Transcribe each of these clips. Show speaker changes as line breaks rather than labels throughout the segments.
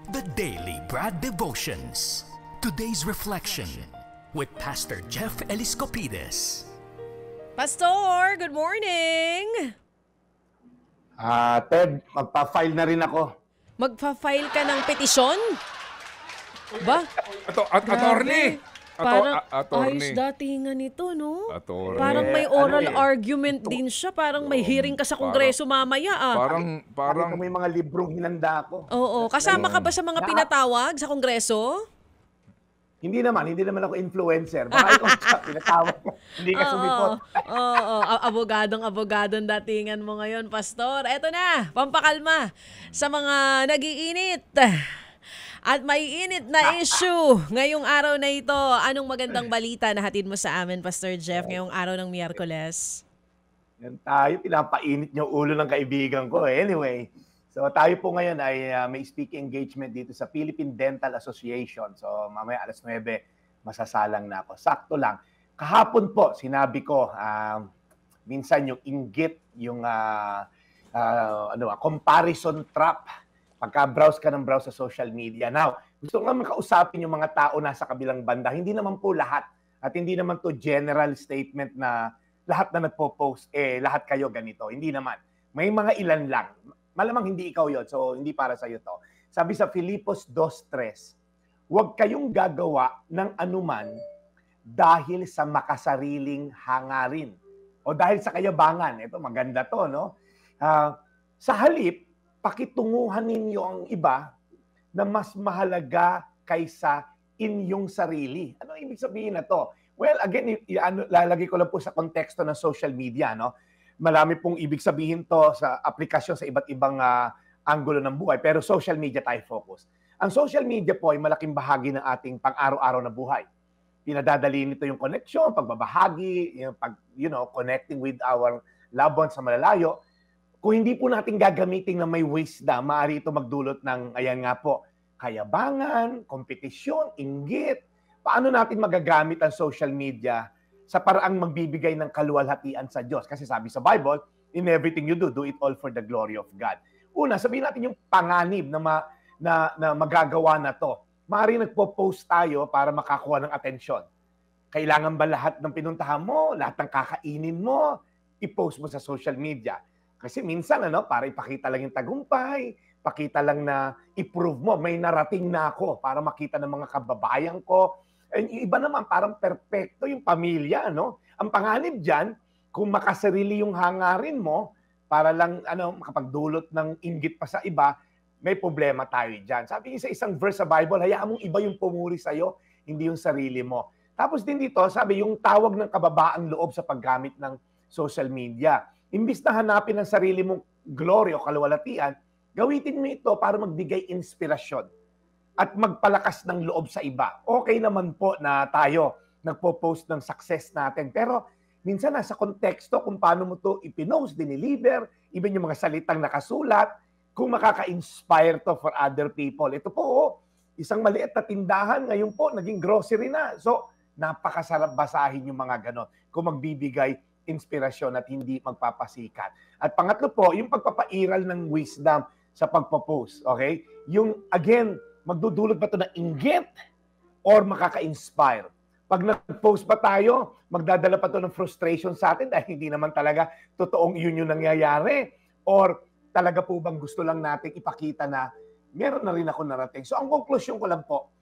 The Daily Brad Devotions. Today's reflection with Pastor Jeff Eliscopides.
Pastor, good morning!
Ted, magpa-file na rin ako.
Magpa-file ka ng petisyon? Ba?
Attorney!
Parang ayos
Attorney.
datingan ito, no?
Attorney.
Parang may oral
Ano eh?
argument din siya. Parang may hearing ka sa Kongreso mamaya, ah.
Parang
May mga librong hinanda ako.
Oo, kasama ka ba sa mga pinatawag sa Kongreso?
Hindi naman ako influencer. Baka ikaw siya, pinatawag ko. Hindi ka sumipot.
Oo, abogadong datingan mo ngayon, Pastor. Eto na, pampakalma sa mga nagiinit. At may init na issue ngayong araw na ito. Anong magandang balita na hatid mo sa amin, Pastor Jeff, ngayong araw ng Miyerkules?
Yan tayo, pinapainit niyo ulo ng kaibigan ko. Anyway, so tayo po ngayon ay may speaking engagement dito sa Philippine Dental Association. So mamaya alas 9, masasalang na ako. Sakto lang. Kahapon po, sinabi ko, minsan yung inggit, yung comparison trap. Pagka-browse ka ng browse sa social media. Now, gusto ko nga makausapin yung mga tao nasa kabilang banda. Hindi naman po lahat. At hindi naman to general statement na lahat na nagpo-post, lahat kayo ganito. Hindi naman. May mga ilan lang. Malamang hindi ikaw yon, so hindi para sa'yo to. Sabi sa Filipos 2:3, huwag kayong gagawa ng anuman dahil sa makasariling hangarin. O dahil sa kayabangan. Ito, maganda to, no? Sa halip, pakitunguhan ninyo ang iba na mas mahalaga kaysa inyong sarili. Ano ibig sabihin na to? Well, again, lalagay ko lang po sa konteksto ng social media, no? Marami pong ibig sabihin to sa aplikasyon sa iba't ibang anggulo ng buhay, pero social media tayo focus. Ang social media po ay malaking bahagi ng ating pang-araw-araw na buhay. Pinadadali nito yung connection, pagbabahagi, connecting with our loved ones sa malalayo. Kung hindi po natin gagamitin na may wisdom, maaari ito magdulot ng, ayan nga po, kayabangan, kompetisyon, inggit. Paano natin magagamit ang social media sa paraang magbibigay ng kaluwalhatian sa Diyos? Kasi sabi sa Bible, in everything you do, do it all for the glory of God. Una, sabihin natin yung panganib na magagawa na to. Maaari nagpo-post tayo para makakuha ng atensyon. Kailangan ba lahat ng pinuntahan mo, lahat ng kakainin mo, i-post mo sa social media? Kasi minsan, para ipakita lang yung tagumpay, pakita lang na i-prove mo, may narating na ako para makita ng mga kababayan ko. And iba naman, parang perpekto yung pamilya, no? Ang panganib dyan, kung makasarili yung hangarin mo, para lang, makapagdulot ng inggit pa sa iba, may problema tayo dyan. Sabi sa isang verse sa Bible, hayaan mong iba yung pumuri sa'yo, hindi yung sarili mo. Tapos din dito, sabi, yung tawag ng kababaang loob sa paggamit ng social media. Imbis na hanapin ang sarili mong glory o kaluwalhatian, gawitin mo ito para magbigay inspirasyon at magpalakas ng loob sa iba. Okay naman po na tayo nagpo-post ng success natin, pero minsan nasa konteksto kung paano mo ito ipinost, diniliver, even yung mga salitang nakasulat, kung makaka-inspire to for other people. Ito po, isang maliit na tindahan, ngayon po, naging grocery na. So, napakasarap basahin yung mga ganon kung magbibigay inspirasyon at hindi magpapasikat. At pangatlo po, yung pagpapairal ng wisdom sa pagpo-post. Okay? Yung, again, magdudulot ba ito ng inggit or makaka-inspire? Pag nag-post ba tayo, magdadala pa ito ng frustration sa atin dahil hindi naman talaga totoong yun yung nangyayari? Or talaga po bang gusto lang natin ipakita na meron na rin ako narating? So ang konklusyon ko lang po,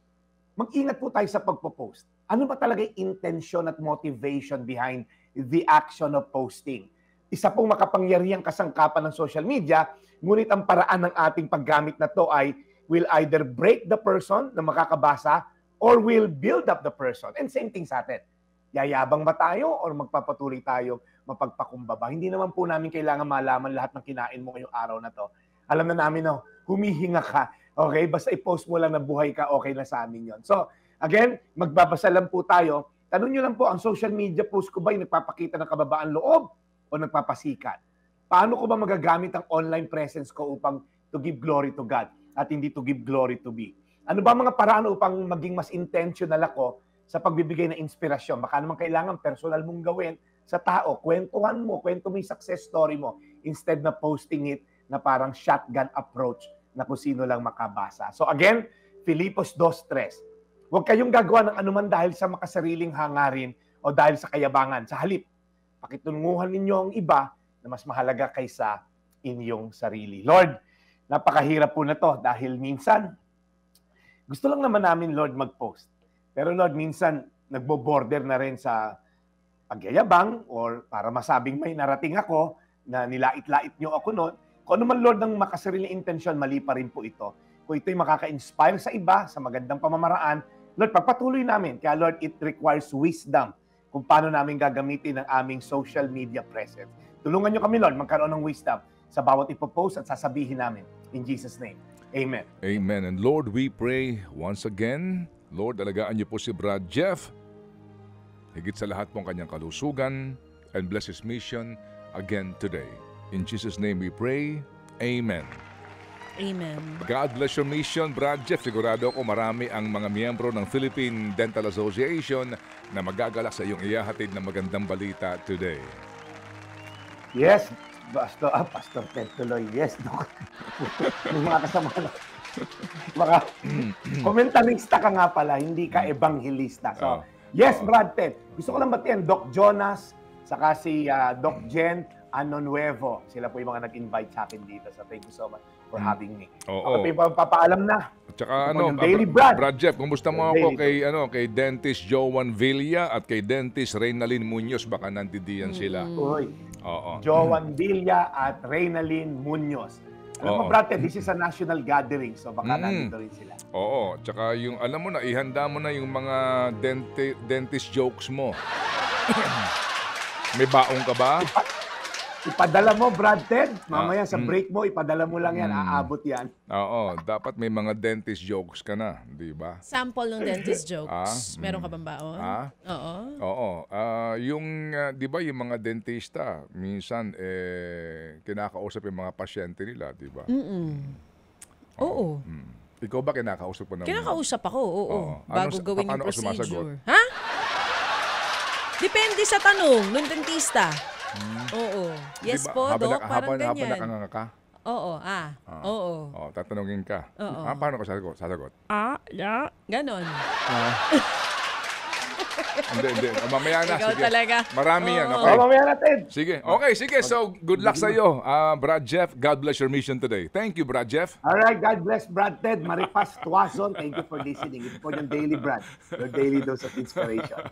mag-ingat po tayo sa pagpo-post. Ano ba talaga yung intention at motivation behind the action of posting? Isa pong makapangyarihang kasangkapan ng social media, ngunit ang paraan ng ating paggamit na to ay will either break the person na makakabasa or will build up the person. And same thing sa atin. Yayabang ba tayo or magpapatuloy tayo mapagpakumbaba? Hindi naman po namin kailangan malaman lahat ng kinain mo ngayong araw na to. Alam na namin na humihinga ka. Okay? Basta i-post mo lang na buhay ka, okay na sa amin yon. So, again, magbabasa lang po tayo. Tanong nyo lang po, ang social media post ko ba ay nagpapakita ng kababaan loob o nagpapasikat? Paano ko ba magagamit ang online presence ko upang to give glory to God at hindi to give glory to me? Ano ba mga paraan upang maging mas intentional ako sa pagbibigay ng inspirasyon? Baka naman kailangan personal mong gawin sa tao. Kwento mo yung success story mo instead na posting it na parang shotgun approach na kung sino lang makabasa. So again, Filipos 2:3. Huwag kayong gagawa ng anuman dahil sa makasariling hangarin o dahil sa kayabangan. Sa halip, pakitunguhan ninyo ang iba na mas mahalaga kaysa inyong sarili. Lord, napakahirap po na to dahil minsan, gusto lang naman namin, Lord, mag-post. Pero Lord, minsan, nagbo-border na rin sa pagyayabang or para masabing may narating ako na nilait-lait nyo ako noon. Kung ano man, Lord, ng makasariling intensyon, mali pa rin po ito. Kung ito'y makaka-inspire sa iba, sa magandang pamamaraan, Lord, pagpatuloy namin. Kaya Lord, it requires wisdom kung paano namin gagamitin ang aming social media presence. Tulungan nyo kami, Lord, magkaroon ng wisdom sa bawat ipopost at sasabihin namin. In Jesus' name, Amen.
Amen. And Lord, we pray once again, Lord, alagaan niyo po si Brad Jeff. Higit sa lahat pong kanyang kalusugan and bless his mission again today. In Jesus' name we pray. Amen.
Amen.
God bless your mission, Brad Jeff. Sigurado ako marami ang mga miyembro ng Philippine Dental Association na magagalak sa iyong iyahatid na magandang balita today.
Yes, Pastor Ted tuloy. Yes, Doc. May mga kasama na. Mga komentarista ka nga pala, hindi ka evangelista. So, yes, Brad Ted. Gusto ko lang batiin, Doc Jonas, saka si Doc Jen Anonuevo. Sila po yung mga nag-invite sa akin dito. So, thank you so much for having me.
Oo.
Okay, papaalam na.
At saka
Daily Brad.
Brad Jeff, kumusta mo ako kay Dentist Joan Villa at kay Dentist Reynalyn Munoz, baka nandidiyan sila.
Uy.
Oo.
Joan Villa at Reynalyn Munoz. Alam mo, Brad Ted, this is a national gathering, so baka nandito rin sila.
Oo, tsaka yung, alam mo na, ihanda mo na yung mga dentist jokes mo. May baong ka ba?
Ipadala mo, Brad Ted. Mamaya sa break mo, ipadala mo lang yan. Aabot yan.
Oo, dapat may mga dentist jokes ka na, di ba?
Sample ng dentist jokes. Meron ka bang baon? Oo.
Oo. Yung, di ba, yung mga dentista, minsan, kinakausap yung mga pasyente nila, di ba?
Oo.
Ikaw ba kinakausap ko naman?
Kinakausap ako, oo. Bago gawin yung
paano ka sumasagot?
procedure. Ha? Depende sa tanong ng dentista. Oo. Yes
Diba,
po, Doc. Parang
habang
ganyan.
nakanganga ka?
Oo, oo.
Oo, tatanungin ka.
Oo.
Paano ka sasagot?
Yeah. Ganon.
Hindi. Mamaya na.
Ikaw
Sige.
talaga.
Marami yan.
Oo.
Okay.
Mamaya natin.
Sige. Okay, sige. So, good luck sa iyo, Brad Jeff. God bless your mission today. Thank you, Brad Jeff.
All right, God bless Brad Ted. Maripas Tuazon, thank you for listening. Ito po yung Daily Brad, your daily dose of inspiration.